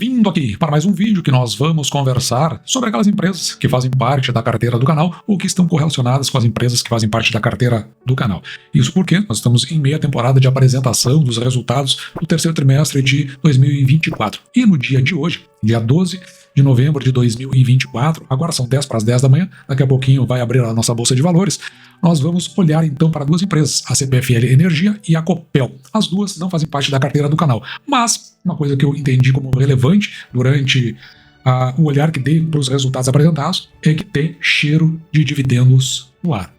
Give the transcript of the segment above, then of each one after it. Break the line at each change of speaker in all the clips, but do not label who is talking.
Bem-vindo aqui para mais um vídeo que nós vamos conversar sobre aquelas empresas que fazem parte da carteira do canal ou que estão correlacionadas com as empresas que fazem parte da carteira do canal. Isso porque nós estamos em meia temporada de apresentação dos resultados do terceiro trimestre de 2024. E no dia de hoje, dia 12 de novembro de 2024, agora são 10 para as 10 da manhã, daqui a pouquinho vai abrir a nossa Bolsa de Valores, nós vamos olhar então para duas empresas, a CPFL Energia e a Copel. As duas não fazem parte da carteira do canal, mas uma coisa que eu entendi como relevante durante o olhar que dei para os resultados apresentados é que tem cheiro de dividendos no ar.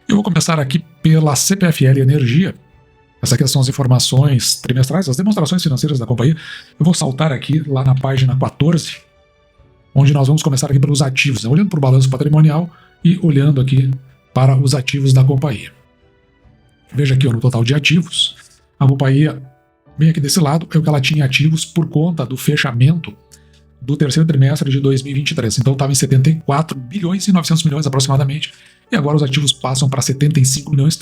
Eu vou começar aqui pela CPFL Energia. Essa aqui são as informações trimestrais, as demonstrações financeiras da companhia. Eu vou saltar aqui lá na página 14, onde nós vamos começar aqui pelos ativos, né? Olhando para o balanço patrimonial e olhando aqui para os ativos da companhia. Veja aqui no total de ativos, a companhia, bem aqui desse lado, é o que ela tinha ativos por conta do fechamento do terceiro trimestre de 2023. Então estava em 74 bilhões e 900 milhões aproximadamente, e agora os ativos passam para 75 milhões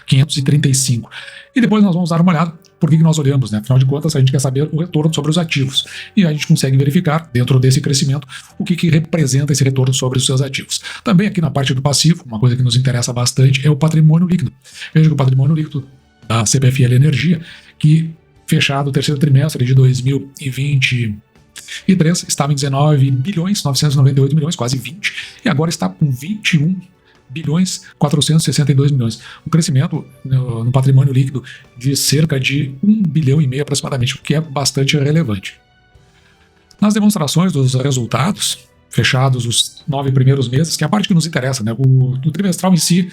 535. E depois nós vamos dar uma olhada por que nós olhamos, né? Afinal de contas, a gente quer saber o retorno sobre os ativos. E a gente consegue verificar, dentro desse crescimento, o que representa esse retorno sobre os seus ativos. Também aqui na parte do passivo, uma coisa que nos interessa bastante é o patrimônio líquido. Veja que o patrimônio líquido da CPFL Energia, que fechado o terceiro trimestre de 2023, estava em 19 bilhões 998 milhões, quase 20, e agora está com 21 bilhões 462 milhões. Um crescimento no patrimônio líquido de cerca de 1 bilhão e meio aproximadamente, o que é bastante relevante. Nas demonstrações dos resultados, fechados os 9 primeiros meses, que é a parte que nos interessa, né? O trimestral em si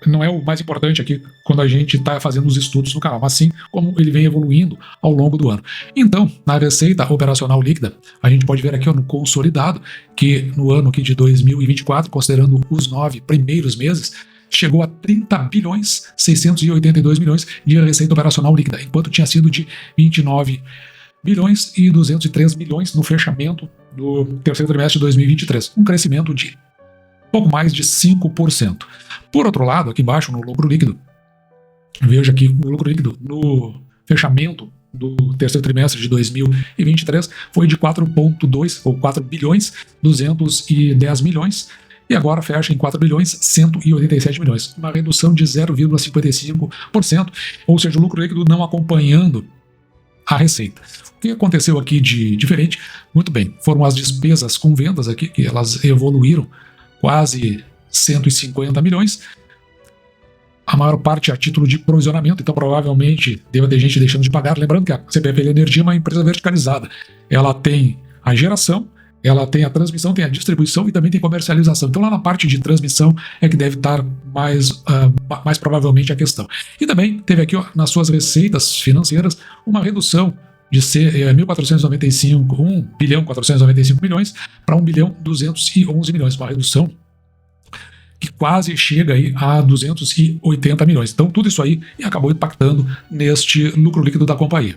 não é o mais importante aqui quando a gente está fazendo os estudos no canal, mas sim como ele vem evoluindo ao longo do ano. Então, na receita operacional líquida, a gente pode ver aqui no consolidado que no ano aqui de 2024, considerando os 9 primeiros meses, chegou a 30 bilhões 682 milhões de receita operacional líquida, enquanto tinha sido de 29 bilhões e 203 milhões no fechamento do terceiro trimestre de 2023, um crescimento de pouco mais de 5%. Por outro lado, aqui embaixo no lucro líquido, veja que o lucro líquido no fechamento do terceiro trimestre de 2023 foi de 4,2 ou 4 bilhões 210 milhões e agora fecha em 4 bilhões 187 milhões, uma redução de 0,55%, ou seja, o lucro líquido não acompanhando a receita. O que aconteceu aqui de diferente? Muito bem, foram as despesas com vendas aqui, que elas evoluíram quase 150 milhões, a maior parte a título de provisionamento, então provavelmente deva ter gente deixando de pagar. Lembrando que a CPFL Energia é uma empresa verticalizada, ela tem a geração, ela tem a transmissão, tem a distribuição e também tem comercialização. Então lá na parte de transmissão é que deve estar mais provavelmente a questão. E também teve aqui nas suas receitas financeiras uma redução de ser 1 bilhão 495 milhões para 1 bilhão 211 milhões, uma redução que quase chega aí a 280 milhões. Então tudo isso aí acabou impactando neste lucro líquido da companhia.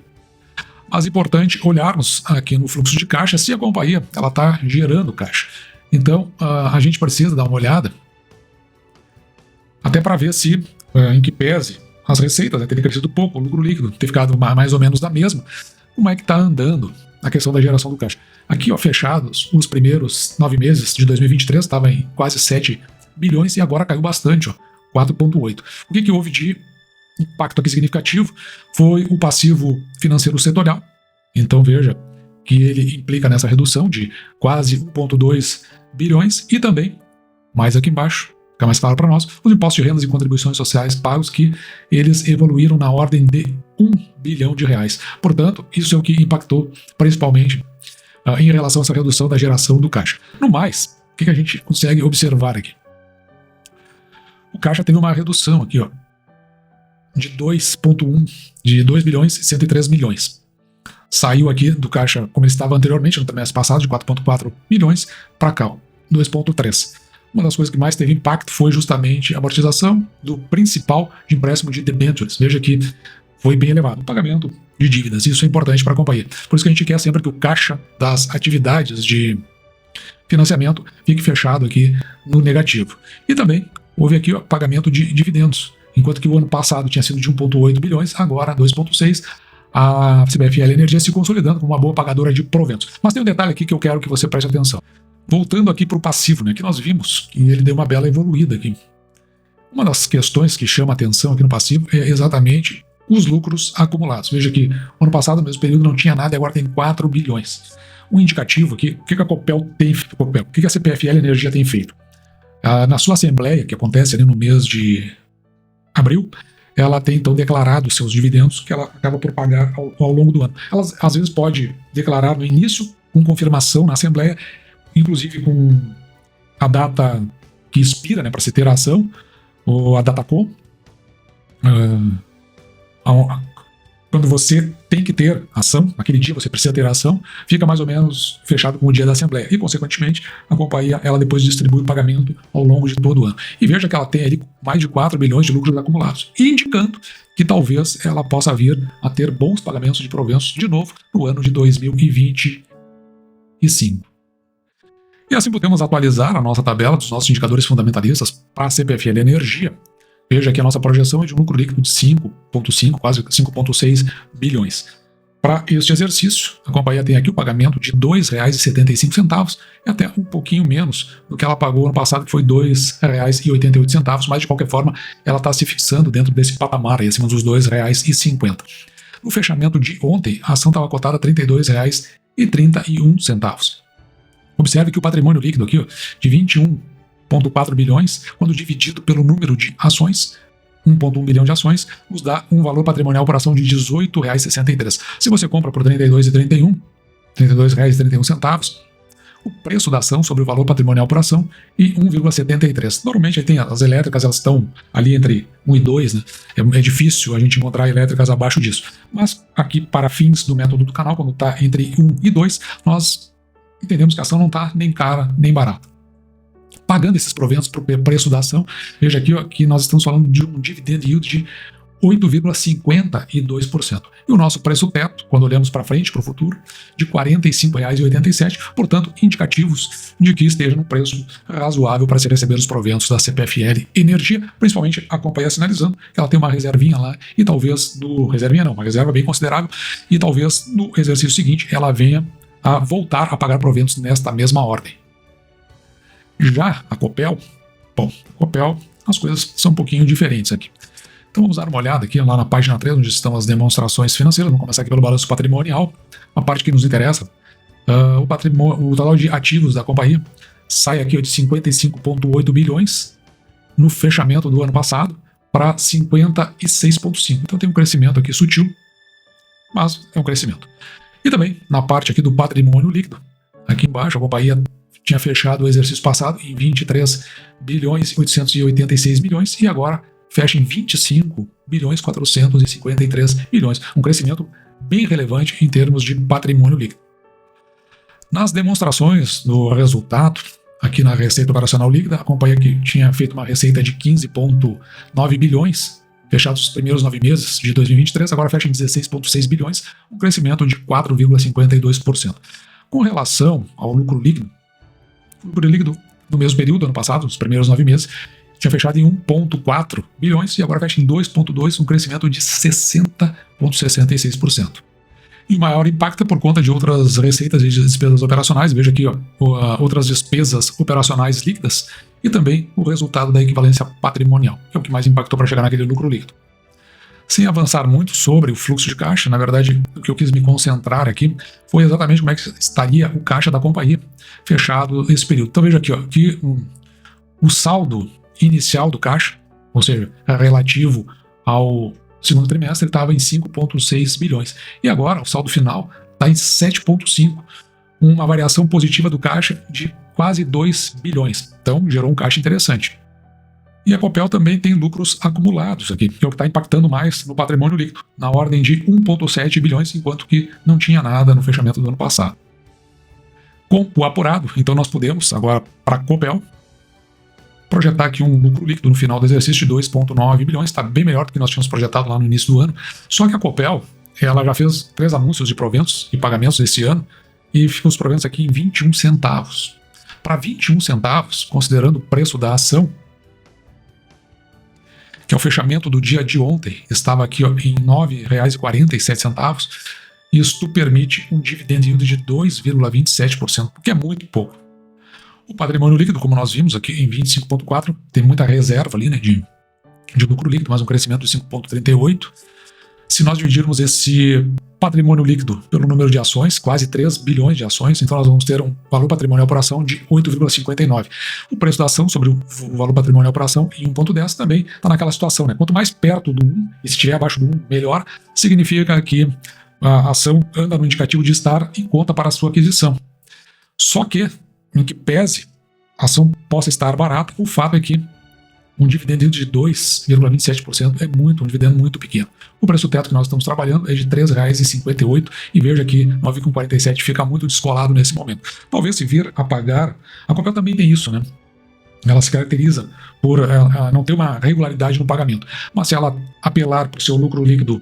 Mas é importante olharmos aqui no fluxo de caixa se a companhia está gerando caixa. Então a gente precisa dar uma olhada até para ver se, em que pese as receitas, terem crescido pouco, o lucro líquido ter ficado mais ou menos da mesma, como é que está andando a questão da geração do caixa. Aqui, fechados os primeiros 9 meses de 2023, estava em quase 7 bilhões e agora caiu bastante, 4,8. O que houve de impacto aqui significativo foi o passivo financeiro setorial. Então veja que ele implica nessa redução de quase 1,2 bilhões e também, mais aqui embaixo, fica mais claro para nós, os impostos de rendas e contribuições sociais pagos que eles evoluíram na ordem de 1 bilhão de reais. Portanto, isso é o que impactou principalmente em relação a essa redução da geração do caixa. No mais, o que a gente consegue observar aqui? O caixa teve uma redução aqui, de 2 bilhões e 103 milhões. Saiu aqui do caixa como ele estava anteriormente, no trimestre passado, de 4,4 milhões, para cá, 2,3. Uma das coisas que mais teve impacto foi justamente a amortização do principal de empréstimo de debêntures. Veja que foi bem elevado o pagamento de dívidas. Isso é importante para a companhia. Por isso que a gente quer sempre que o caixa das atividades de financiamento fique fechado aqui no negativo. E também houve aqui pagamento de dividendos. Enquanto que o ano passado tinha sido de 1,8 bilhões, agora 2,6. a CPFL Energia se consolidando como uma boa pagadora de proventos. Mas tem um detalhe aqui que eu quero que você preste atenção. Voltando aqui para o passivo, né, que nós vimos que ele deu uma bela evoluída aqui. Uma das questões que chama atenção aqui no passivo é exatamente os lucros acumulados. Veja que ano passado, no mesmo período, não tinha nada e agora tem 4 bilhões. Um indicativo aqui, o que a Copel tem, o que a CPFL Energia tem feito? Na sua assembleia, que acontece ali no mês de abril, ela tem então declarado seus dividendos que ela acaba por pagar ao longo do ano. Ela às vezes pode declarar no início, com confirmação na assembleia, inclusive com a data que expira, né, para se ter a ação, ou a Datacom, quando você tem que ter ação, naquele dia você precisa ter ação, fica mais ou menos fechado com o dia da Assembleia. E, consequentemente, a companhia ela depois distribui o pagamento ao longo de todo o ano. E veja que ela tem ali mais de 4 bilhões de lucros acumulados, indicando que talvez ela possa vir a ter bons pagamentos de proventos de novo no ano de 2025. E assim podemos atualizar a nossa tabela dos nossos indicadores fundamentalistas para a CPFL Energia. Veja que a nossa projeção é de um lucro líquido de 5,5, quase 5,6 bilhões. Para este exercício, a companhia tem aqui o pagamento de R$ 2,75, é até um pouquinho menos do que ela pagou ano passado, que foi R$ 2,88, mas de qualquer forma ela está se fixando dentro desse patamar, aí, acima dos R$ 2,50. No fechamento de ontem, a ação estava cotada a R$ 32,31. Observe que o patrimônio líquido aqui, ó, de 21,4 bilhões, quando dividido pelo número de ações, 1,1 bilhão de ações, nos dá um valor patrimonial por ação de R$ 18,63. Se você compra por R$ 32,31, R$ 32,31, o preço da ação sobre o valor patrimonial por ação e 1,73. Normalmente aí tem as elétricas, elas estão ali entre 1 e 2, né? É difícil a gente encontrar elétricas abaixo disso. Mas aqui, para fins do método do canal, quando está entre 1 e 2, nós entendemos que a ação não está nem cara nem barata. Pagando esses proventos para o preço da ação, veja aqui ó, que nós estamos falando de um dividend yield de 8,52%. E o nosso preço teto, quando olhamos para frente, para o futuro, de R$ 45,87, portanto, indicativos de que esteja num preço razoável para se receber os proventos da CPFL Energia, principalmente a companhia sinalizando que ela tem uma reservinha lá, e talvez uma reserva bem considerável, e talvez no exercício seguinte ela venha a voltar a pagar proventos nesta mesma ordem. Já a Copel, as coisas são um pouquinho diferentes aqui. Então vamos dar uma olhada aqui lá na página 3, onde estão as demonstrações financeiras. Vamos começar aqui pelo balanço patrimonial, a parte que nos interessa. O total de ativos da companhia sai aqui de 55,8 bilhões no fechamento do ano passado para 56,5. Então tem um crescimento aqui sutil, mas é um crescimento. E também na parte aqui do patrimônio líquido, aqui embaixo a companhia tinha fechado o exercício passado em 23 bilhões 886 milhões e agora fecha em 25 bilhões 453 milhões, um crescimento bem relevante em termos de patrimônio líquido. Nas demonstrações do resultado, aqui na receita operacional líquida, a companhia que tinha feito uma receita de 15,9 bilhões, fechados os primeiros 9 meses de 2023, agora fecha em 16,6 bilhões, um crescimento de 4,52%. Com relação ao lucro líquido no mesmo período, ano passado, os primeiros 9 meses, tinha fechado em 1,4 bilhões e agora fecha em 2,2, um crescimento de 60,66%. E o maior impacto é por conta de outras receitas e despesas operacionais. Veja aqui outras despesas operacionais líquidas e também o resultado da equivalência patrimonial, que é o que mais impactou para chegar naquele lucro líquido. Sem avançar muito sobre o fluxo de caixa, na verdade, o que eu quis me concentrar aqui foi exatamente como é que estaria o caixa da companhia fechado esse período. Então veja aqui que o saldo inicial do caixa, ou seja, relativo ao segundo trimestre, ele estava em 5,6 bilhões. E agora o saldo final está em 7,5, uma variação positiva do caixa de quase 2 bilhões. Então gerou um caixa interessante. E a Copel também tem lucros acumulados aqui, que é o que está impactando mais no patrimônio líquido, na ordem de 1,7 bilhões, enquanto que não tinha nada no fechamento do ano passado. Com o apurado, então nós podemos, agora para a Copel, projetar aqui um lucro líquido no final do exercício de 2,9 bilhões, está bem melhor do que nós tínhamos projetado lá no início do ano. Só que a Copel, ela já fez 3 anúncios de proventos e pagamentos esse ano, e ficam os proventos aqui em 21 centavos. Para 21 centavos, considerando o preço da ação, que ao fechamento do dia de ontem estava aqui, ó, em R$ 9,47. Isto permite um dividend yield de 2,27%, o que é muito pouco. O patrimônio líquido, como nós vimos aqui em 25,4, tem muita reserva ali, né, de lucro líquido, mas um crescimento de 5,38. Se nós dividirmos esse patrimônio líquido pelo número de ações, quase 3 bilhões de ações, então nós vamos ter um valor patrimonial por ação de 8,59. O preço da ação sobre o valor patrimonial por ação em 1,10 também está naquela situação, né? Quanto mais perto do 1, e se estiver abaixo do 1, melhor, significa que a ação anda no indicativo de estar em conta para a sua aquisição. Só que, em que pese a ação possa estar barata, o fato é que um dividendo de 2,27% é um dividendo muito pequeno. O preço teto que nós estamos trabalhando é de R$ 3,58 e veja que 9,47 fica muito descolado nesse momento. Talvez se vir a pagar, a Copel também tem isso, né? Ela se caracteriza por não ter uma regularidade no pagamento, mas se ela apelar para o seu lucro líquido,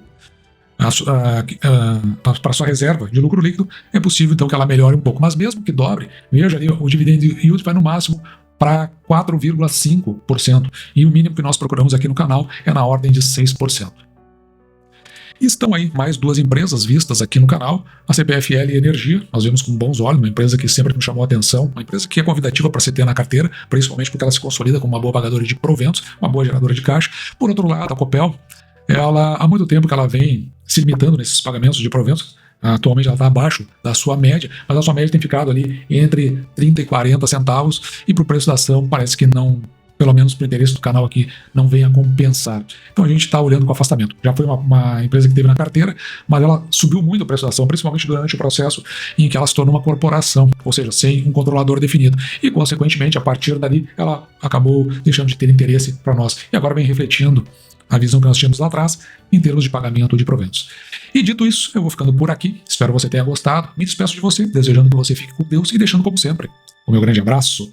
para sua reserva de lucro líquido, é possível então que ela melhore um pouco. Mas mesmo que dobre, veja ali, o dividend yield vai no máximo para 4,5%, e o mínimo que nós procuramos aqui no canal é na ordem de 6%. Estão aí mais duas empresas vistas aqui no canal, a CPFL Energia, nós vemos com bons olhos, uma empresa que sempre nos chamou a atenção, uma empresa que é convidativa para se ter na carteira, principalmente porque ela se consolida como uma boa pagadora de proventos, uma boa geradora de caixa. Por outro lado, a Copel, ela há muito tempo que ela vem se limitando nesses pagamentos de proventos. Atualmente ela está abaixo da sua média, mas a sua média tem ficado ali entre 30 e 40 centavos, e para o preço da ação parece que não, pelo menos para o interesse do canal aqui, não vem a compensar. Então a gente está olhando com afastamento. Já foi uma empresa que teve na carteira, mas ela subiu muito o preço da ação, principalmente durante o processo em que ela se tornou uma corporação, ou seja, sem um controlador definido. E, consequentemente, a partir dali, ela acabou deixando de ter interesse para nós. E agora vem refletindo a visão que nós tínhamos lá atrás em termos de pagamento de proventos. E dito isso, eu vou ficando por aqui. Espero que você tenha gostado. Me despeço de você, desejando que você fique com Deus e deixando, como sempre, o meu grande abraço.